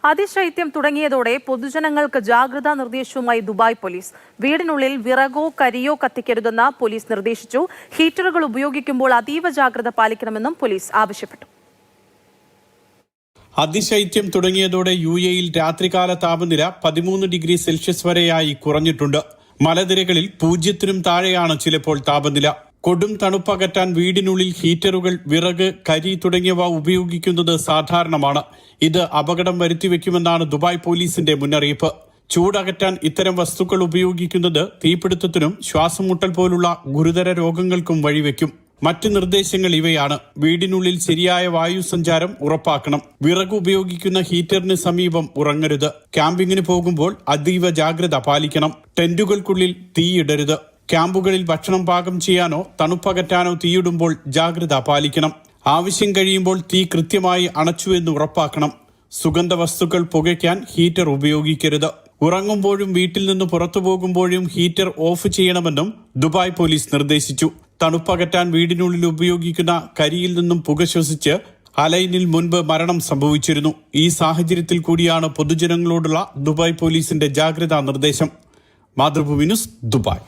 അതിശൈത്യം തുടങ്ങിയതോടെ പൊതുജനങ്ങൾക്ക് ജാഗ്രതാ നിർദ്ദേശവുമായി ദുബായ് പോലീസ്. വീടിനുള്ളിൽ വിറകോ കരിയോ കത്തിക്കരുതെന്ന് പോലീസ് നിർദ്ദേശിച്ചു. ഹീറ്ററുകൾ ഉപയോഗിക്കുമ്പോൾ അതീവ ജാഗ്രത പാലിക്കണമെന്നും പോലീസ് ആവശ്യപ്പെട്ടു. അതിശൈത്യം തുടങ്ങിയതോടെ UAEയിൽ രാത്രികാല താപനില 13 ഡിഗ്രി സെൽഷ്യസ് വരെയായി കുറഞ്ഞിട്ടുണ്ട്. മലനിരകളിൽ 0-നും താഴെയാണ് ചിലപ്പോൾ താപനില. കൊടും തണുപ്പകറ്റാൻ വീടിനുള്ളിൽ ഹീറ്ററുകൾ, വിറക്, കരി തുടങ്ങിയവ ഉപയോഗിക്കുന്നത് സാധാരണമാണ്. ഇത് അപകടം വരുത്തിവെക്കുമെന്നാണ് ദുബായ് പോലീസിന്റെ മുന്നറിയിപ്പ്. ചൂടകറ്റാൻ ഇത്തരം വസ്തുക്കൾ ഉപയോഗിക്കുന്നത് തീപിടുത്തത്തിനും ശ്വാസമുട്ടൽ പോലുള്ള ഗുരുതര രോഗങ്ങൾക്കും വഴിവെക്കും. മറ്റ് നിർദ്ദേശങ്ങൾ ഇവയാണ്: വീടിനുള്ളിൽ ശരിയായ വായു സഞ്ചാരം ഉറപ്പാക്കണം. വിറക് ഉപയോഗിക്കുന്ന ഹീറ്ററിന് സമീപം ഉറങ്ങരുത്. ക്യാമ്പിങ്ങിന് പോകുമ്പോൾ അതീവ ജാഗ്രത പാലിക്കണം. ടെന്റുകൾക്കുള്ളിൽ തീയിടരുത്. ക്യാമ്പുകളിൽ ഭക്ഷണം പാകം ചെയ്യാനോ തണുപ്പകറ്റാനോ തീയിടുമ്പോൾ ജാഗ്രത പാലിക്കണം. ആവശ്യം കഴിയുമ്പോൾ തീ കൃത്യമായി അണച്ചുവെന്ന് ഉറപ്പാക്കണം. സുഗന്ധ വസ്തുക്കൾ പുകയ്ക്കാൻ ഹീറ്റർ ഉപയോഗിക്കരുത്. ഉറങ്ങുമ്പോഴും വീട്ടിൽ നിന്ന് പുറത്തു പോകുമ്പോഴും ഹീറ്റർ ഓഫ് ചെയ്യണമെന്നും ദുബായ് പോലീസ് നിർദ്ദേശിച്ചു. തണുപ്പകറ്റാൻ വീടിനുള്ളിൽ ഉപയോഗിക്കുന്ന കരിയിൽ നിന്നും പുക ശ്വസിച്ച് അലൈനിൽ മുൻപ് മരണം സംഭവിച്ചിരുന്നു. ഈ സാഹചര്യത്തിൽ കൂടിയാണ് പൊതുജനങ്ങളോടുള്ള ദുബായ് പോലീസിന്റെ ജാഗ്രതാ നിർദ്ദേശം. Mathrubhumi news, Dubai.